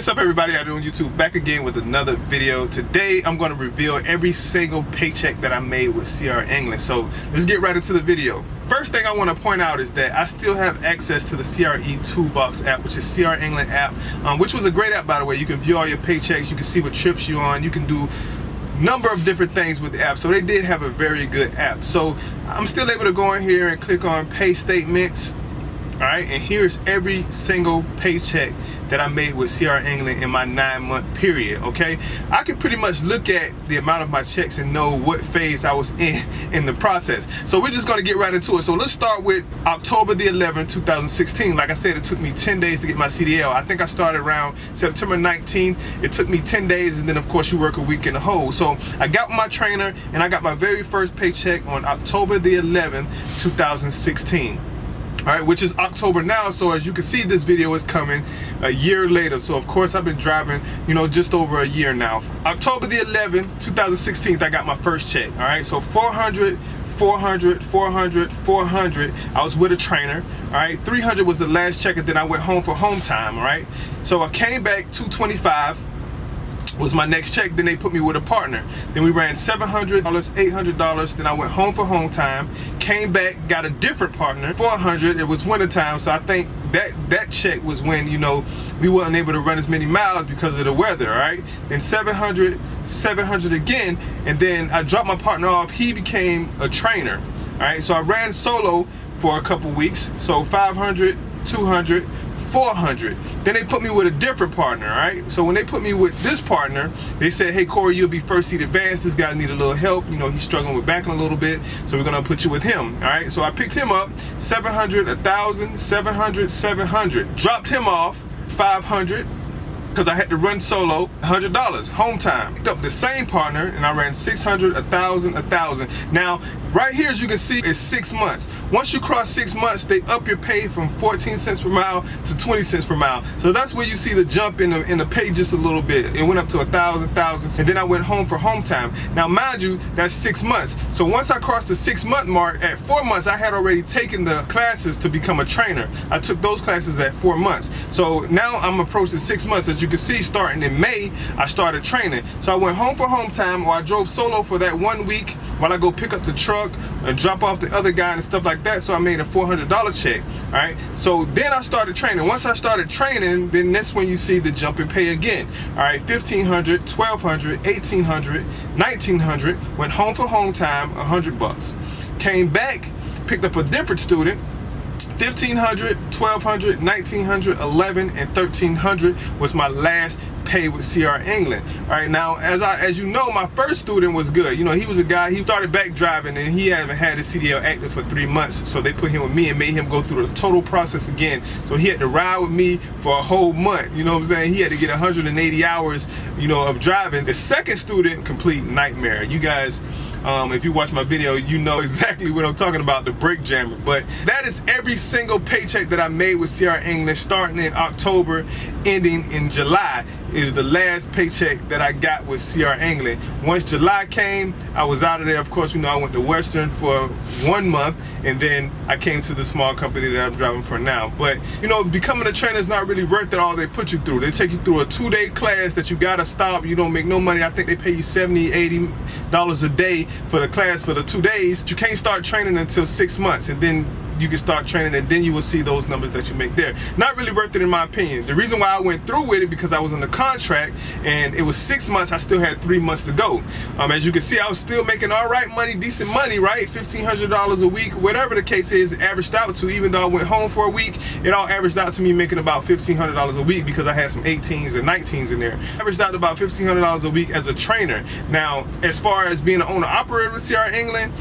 What is up, everybody out there on YouTube? Back again with another video. Today I'm going to reveal every single paycheck that I made with CR England. So let's get right into the video. First thing I want to point out is that I still have access to the CRE Toolbox app, which is CR England app, which was a great app, by the way. You can view all your paychecks, you can see what trips you're on, you can do number of different things with the app. So they did have a very good app. So I'm still able to go in here and click on pay statements. All right, and here's every single paycheck that I made with CR England in my 9-month period. Okay, I can pretty much look at the amount of my checks and know what phase I was in the process. So we're just gonna get right into it. So let's start with October the 11th, 2016. Like I said, it took me 10 days to get my CDL. I think I started around September 19th. It took me 10 days, and then of course you work a week in the hole. So I got my trainer, and I got my very first paycheck on October the 11th, 2016. All right, which is October now, so as you can see, this video is coming a year later. So of course I've been driving, just over a year now. October the 11th, 2016, I got my first check. All right, so 400, 400, 400, 400. I was with a trainer. All right, 300 was the last check, and then I went home for home time. All right, so I came back, 225 was my next check. Then they put me with a partner. Then we ran $700, $800. Then I went home for home time, came back, got a different partner, 400. It was winter time, so I think that check was when we weren't able to run as many miles because of the weather. All right, then 700, 700 again, and then I dropped my partner off. He became a trainer. All right, so I ran solo for a couple weeks, so 500, 200, 400. Then they put me with a different partner. All right, so when they put me with this partner, they said, hey Corey, you'll be first seat advanced. This guy need a little help, he's struggling with backing a little bit, so we're gonna put you with him. All right, so I picked him up, 700, 1,000, 700, 700. Dropped him off, 500, because I had to run solo, $100 home time. Picked up the same partner, and I ran 600, 1,000, 1,000. Now right here, as you can see, is 6 months. Once you cross 6 months, they up your pay from 14 cents per mile to 20 cents per mile. So that's where you see the jump in the pay just a little bit. It went up to 1,000, 1,000, and then I went home for home time. Now mind you, that's 6 months. So once I crossed the 6-month mark, at 4 months I had already taken the classes to become a trainer. I took those classes at 4 months. So now I'm approaching 6 months. As you can see, starting in May, I started training. So I went home for home time, or I drove solo for that 1 week while I go pick up the truck and drop off the other guy and stuff like that. So I made a $400 check. All right, so then I started training. Once I started training, then that's when you see the jump in pay again. All right, 1,500, 1,200, 1,800, 1,900. Went home for home time, $100. Came back, picked up a different student, 1,500, 1,200, 1,900, 11, and 1,300 was my last pay with CR England. All right, now as you know, my first student was good. He was a guy, he started back driving, and he haven't had his CDL active for 3 months. So they put him with me and made him go through the total process again. So he had to ride with me for a whole month. You know what I'm saying? He had to get 180 hours, of driving. The second student, complete nightmare. You guys, if you watch my video, you know exactly what I'm talking about, the brake jammer. But that is every single paycheck that I made with CR England, starting in October, ending in July, is the last paycheck that I got with CR England. Once July came, I was out of there. Of course, I went to Western for 1 month, and then I came to the small company that I'm driving for now. But becoming a trainer is not really worth it all they put you through. They take you through a 2-day class that you gotta stop. You don't make no money. I think they pay you $70, $80 a day for the class for the 2 days. You can't start training until 6 months, and then you can start training, and then you will see those numbers that you make there. Not really worth it in my opinion. The reason why I went through with it, because I was on the contract and it was 6 months. I still had 3 months to go. As you can see, I was still making all right money, decent money, right? $1,500 a week, whatever the case is, averaged out to. Even though I went home for a week, it all averaged out to me making about $1,500 a week, because I had some 18s and 19s in there. Averaged out to about $1,500 a week as a trainer. Now, as far as being an owner operator with CR England,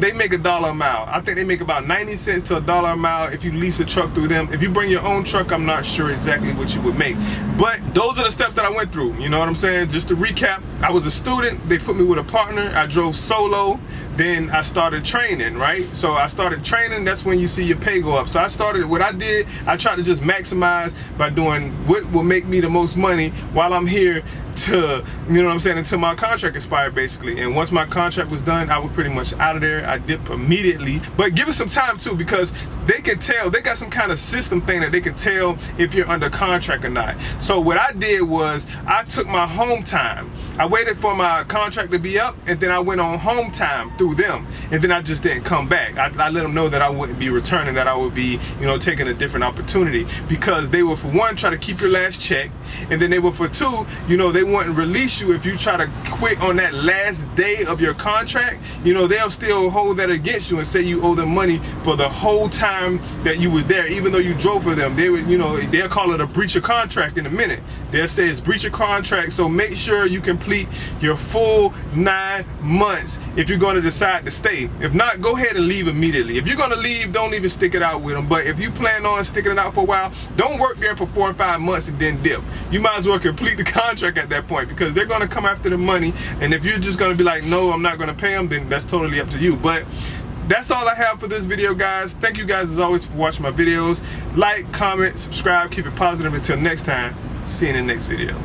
they make $1 a mile. I think they make about 90 cents to $1 a mile if you lease a truck through them. If you bring your own truck, I'm not sure exactly what you would make. But those are the steps that I went through. You know what I'm saying? Just to recap, I was a student. They put me with a partner. I drove solo. Then I started training, right? So I started training. That's when you see your pay go up. So what I did, I tried to just maximize by doing what will make me the most money while I'm here to, you know what I'm saying, until my contract expired basically. And once my contract was done, I was pretty much out of there. I dipped immediately. But give it some time too, because they can tell, they got some kind of system thing that they can tell if you're under contract or not. So what I did was I took my home time. I waited for my contract to be up, and then I went on home time through them, and then I just didn't come back. I let them know that I wouldn't be returning, that I would be, you know, taking a different opportunity, because they will, for one, try to keep your last check, and then they will, for two, you know, they wouldn't release you if you try to quit on that last day of your contract. You know, they'll still hold that against you and say you owe them money for the whole time that you were there, even though you drove for them. They would, you know, they'll call it a breach of contract in a minute. They'll say it's breach of contract. So make sure you complete your full 9 months if you're going to decide to stay. If not, go ahead and leave immediately. If you're going to leave, don't even stick it out with them. But if you plan on sticking it out for a while, don't work there for 4 or 5 months and then dip. You might as well complete the contract at that point, because they're going to come after the money. And if you're just going to be like, no, I'm not going to pay them, then that's totally up to you. But that's all I have for this video, guys. Thank you guys as always for watching my videos. Like, comment, subscribe, keep it positive. Until next time, see you in the next video.